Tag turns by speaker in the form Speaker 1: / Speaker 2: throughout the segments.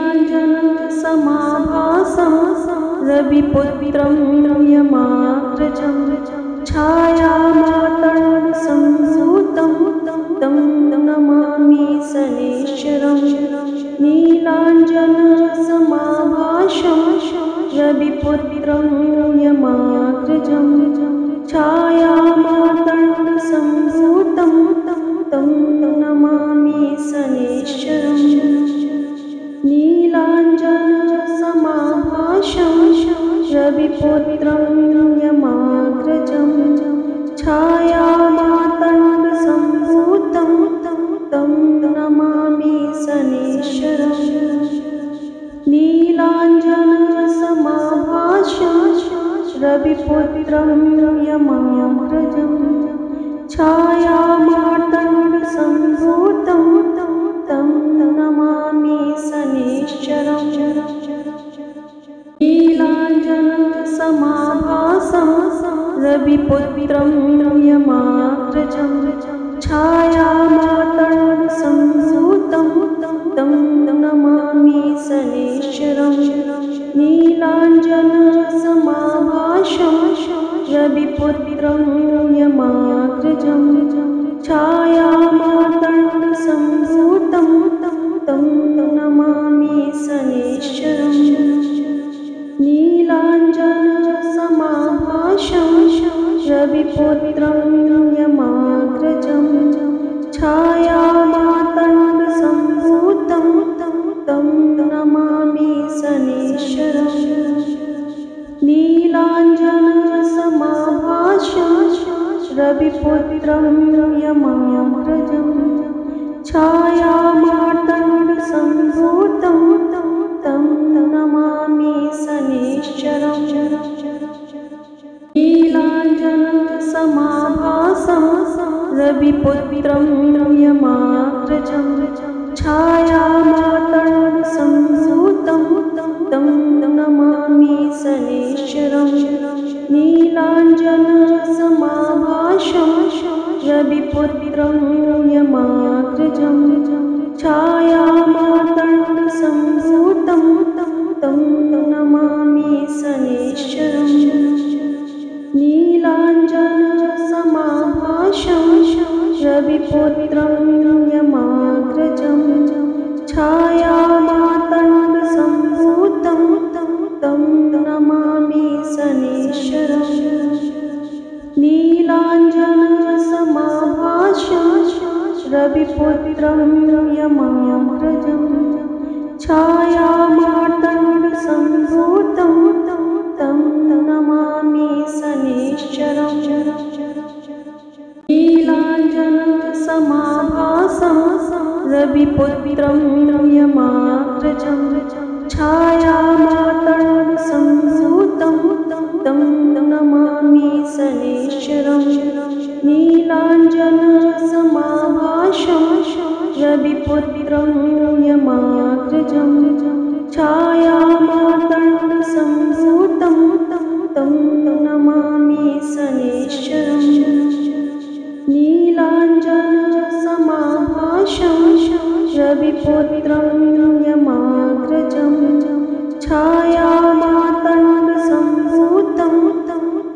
Speaker 1: नीलाञ्जनसमाभासं रविपुत्रं यमाग्रजं छायामातङ्गसम्भूतं तं नमामि शनैश्चरम्। नीलाञ्जनसमाभासं रविपुत्रं यमाग्रजं छायामातङ्गसम्भूतं तं नमामि शनैश्चरम्। नीलाञ्जनसमाभासं रविपुत्रं यमाग्रजं छायामातङ्गसम्भूतं तं नमामि शनैश्चरम्। नीलाञ्जनसमाभासं रविपुत्रं यमाग्रजं छायामातङ्गसम्भूतं तं नमामि शनैश्चरम्। नीलाञ्जनसमाभासं रविपुत्रं यमाग्रजं छायामातङ्गसम्भूतं तं नमामि शनैश्चरम्। नीलाञ्जनसमाभासं रविपुत्रं यमाग्रजं छायामातङ्गसम्भूतं तं नमामि शनैश्चरम्। नीलाञ्जनसमाभासं रविपुत्रं यमाग्रजं छायामातङ्गसम्भूतं तं नमामि शनैश्चरम्। नीलाञ्जनसमाभासं रविपुत्रं यमाग्रजं छायामातङ्गसम्भूतं तं नमामि शनैश्चरम्। नीलाञ्जनसमाभासं रविपुत्रं यमाग्रजं छायामातङ्गसम्भूतं तं नमामि शनैश्चरम्। नीलाञ्जनसमाभासं रविपुत्रं यमाग्रजं छायामातङ्गसम्भूतं तं नमामि शनैश्चरम्। नीलाञ्जनसमाभासं रविपुत्रं यमाग्रजं छायामातङ्गसम्भूतं तं नमामि शनैश्चरम्। नीलाञ्जनसमाभासं रविपुत्रं यमाग्रजं छायामातङ्गसम्भूतं तं नमामि शनैश्चरम्। नीलाञ्जनसमाभासं रविपुत्रं यमाग्रजं छायामातङ्गसम्भूतं तं नमामि शनैश्चरम्। नीलाञ्जनसमाभासं रविपुत्रं यमाग्रजं छायामातङ्गसम्भूतं तं नमामि शनैश्चरम्। नीलाञ्जनसमाभासं रविपुत्रं यमाग्रजं छायामातङ्गसम्भूतं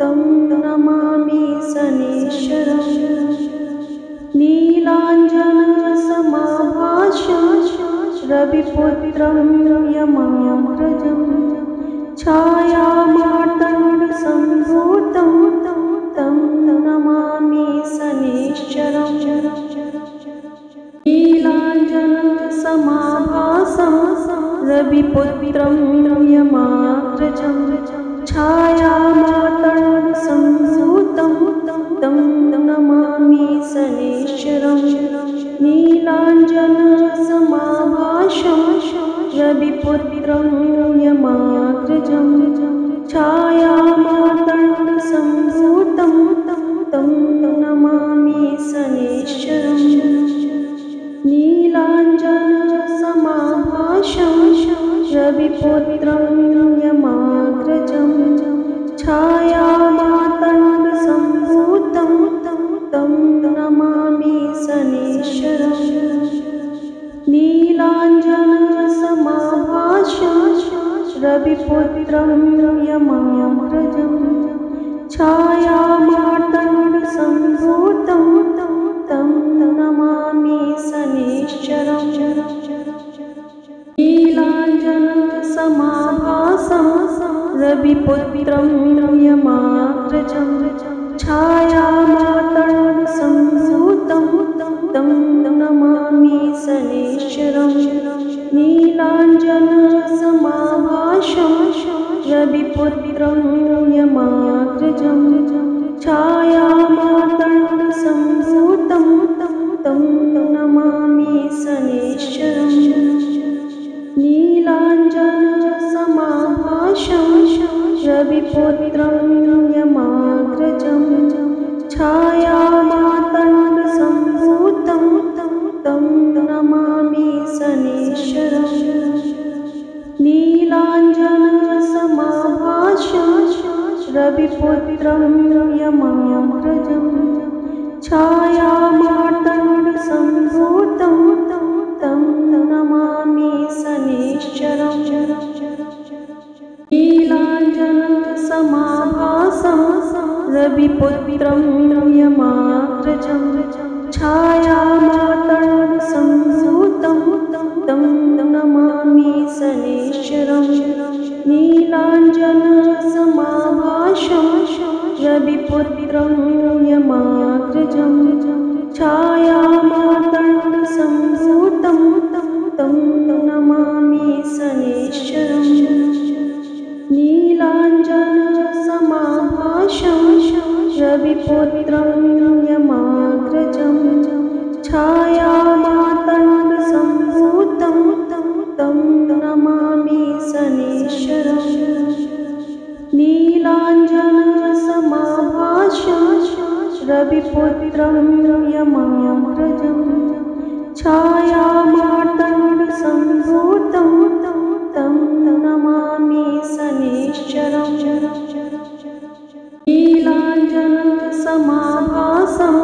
Speaker 1: तं नमामि शनैश्चरम्। नीलाञ्जनसमाभासं रविपुत्रं यमाग्रजं छायामातङ्गसम्भूतं तं नमामि शनैश्चरम्। नीलाञ्जनसमाभासं रविपुत्रं यमाग्रजं छायामातङ्गसम्भूतं तं नमामि शनैश्चरम्। नीलाञ्जनसमाभासं रविपुत्रं यमाग्रजं छायामातङ्गसम्भूतं तं नमामि शनैश्चरम्। नीलाञ्जनसमाभासं रविपुत्रं यमाग्रजं छायामातङ्गसम्भूतं तं नमामि शनैश्चरम्। नीलाञ्जनसमाभासं समाभाष्य रविपुत्रं यमाग्रजं छायामार्तण्डसम्भूतं तं नमामि शनैश्चरम् नीलाञ्जनसमाभासं रविपुत्रं यमाग्रजं छायामार्तण्डसम्भूतं तं नमामि शनैश्चरम् नीलाञ्जनसमाभासं रविपुत्रं यमाग्रजं छायामार्तण्डसम्भूतं तं नमामि शनैश्चरम् नीलाञ्जनसमाभासं रविपुत्रं यमाग्रजं छायामार्तण्डसम्भूतं तं नमामि शनैश्चरम् नीलाञ्जनसमाभासं रविपुत्रं यमाग्रजं छायामार्तण्डसम्भूतं तं नमामि शनैश्चरम् नीलाञ्जनसमाभासं रविपुत्रं यमाग्रजं छायामार्तण्डसम्भूतं तं नमामि शनैश्चरम् नीलाञ्जनसमाभासं रविपुत्रं यमाग्रजं छायामार्तण्डसम्भूतं तं नमामि शनैश्चरम् नीलाञ्जनसमाभासं रविपुत्रं यमाग्रजं छायामार्तण्डसम्भूतं तं नमामि शनैश्चरम् नीलाञ्जनसमाभासं रविपुत्रं यमाग्रजं छायामार्तण्डसम्भूतं तं नमामि शनैश्चरम् नीलाञ्जनसमाभासं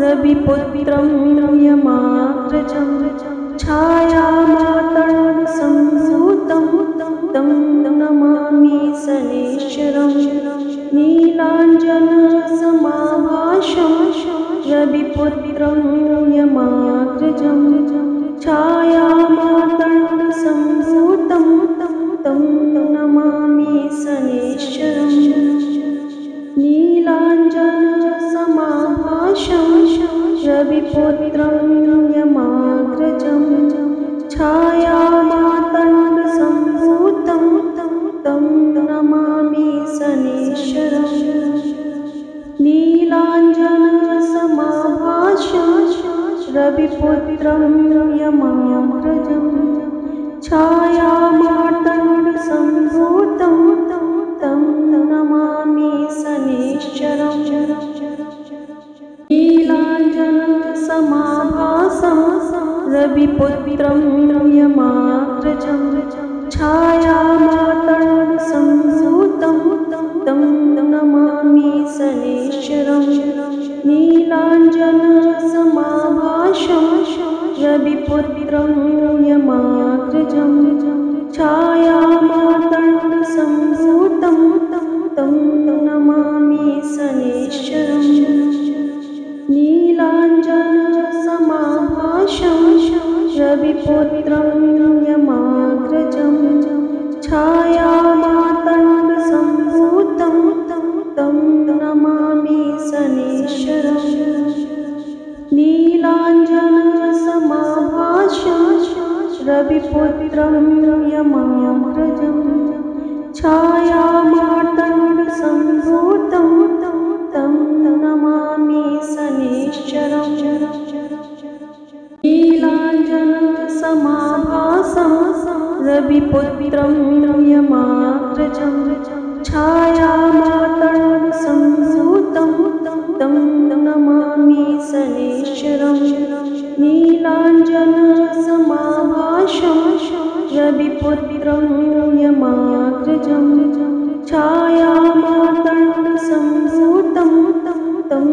Speaker 1: रविपुत्रं यमाग्रजं छायामार्तण्डसम्भूतं तं नमामि शनैश्चरम् नीलाञ्जनसमाभासं रविपुत्रं यमाग्रजं छायामार्तण्डसम्भूतं तं नमामि शनैश्चरम् नीलाञ्जनसमाभासं रविपुत्रं यमाग्रजं छायामार्तण्डसम्भूतं तं नमामि शनैश्चरम् नीलाञ्जनसमाभासं रविपुत्रं यमाग्रजं छायामार्तण्डसम्भूतं तं नमामि शनैश्चरम् नीलाञ्जनसमाभासं रविपुत्रं यमाग्रजं छायामार्तण्डसम्भूतं तं नमामि शनैश्चरम् नीलाञ्जनसमाभासं रविपुत्रं यमाग्रजं छायामार्तण्डसम्भूतं तं नमामि शनैश्चरम् नीलाञ्जनसमाभासं रविपुत्रं यमाग्रजं छायामार्तण्डसम्भूतं तं नमामि शनैश्चरम् नीलाञ्जनसमाभासं रविपुत्रं यमाग्रजं छायामार्तण्डसम्भूतं तं नमामि शनैश्चरम् नीलाञ्जनसमाभासं रविपुत्रं यमाग्रजं छायामार्तण्डसम्भूतं तं नमामि शनैश्चरम् नीलाञ्जनसमाभासं रविपुत्रं यमाग्रजं छायामार्तण्डसम्भूतं तं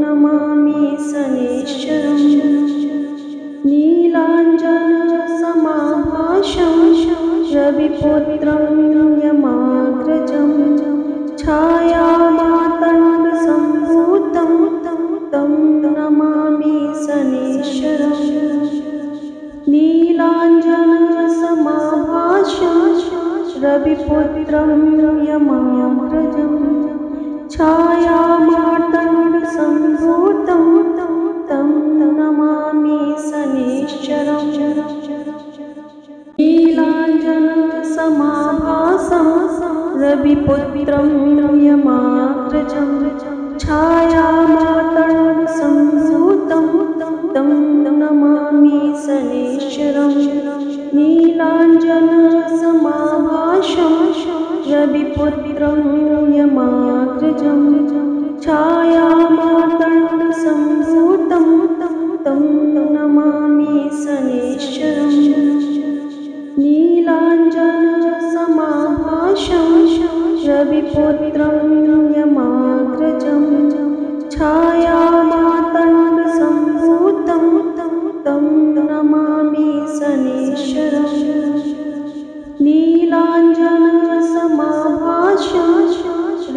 Speaker 1: नमामि शनैश्चरम् नीलाञ्जनसमाभासं रविपुत्रं यमाग्रजं छायामातङ्गसम्भूतं तं नमामि शनैश्चरम् नीलाञ्जनसमाभासं रविपुत्रं यमाग्रजं छायामातङ्गसम्भूतं तं नमामि शनैश्चरम् नीलाञ्जनसमाभासं रविपुत्रं यमाग्रजं छायामातङ्गसम्भूतं तं नमामि शनैश्चरम् नीलाञ्जनसमाभासं रविपुत्रं यमाग्रजं छायामातङ्गसम्भूतं तं नमामि शनैश्चरम् नीलाञ्जनसमाभासं रविपुत्रं यमाग्रजं छायामातङ्गसम्भूतं तं नमामि शनैश्चरम् नीलाञ्जनसमाभासं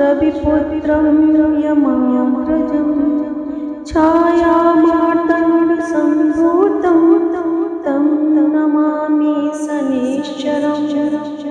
Speaker 1: रविपुत्रं यमाग्रजं छायामातङ्गसम्भूतं तं नमामि शनैश्चरम्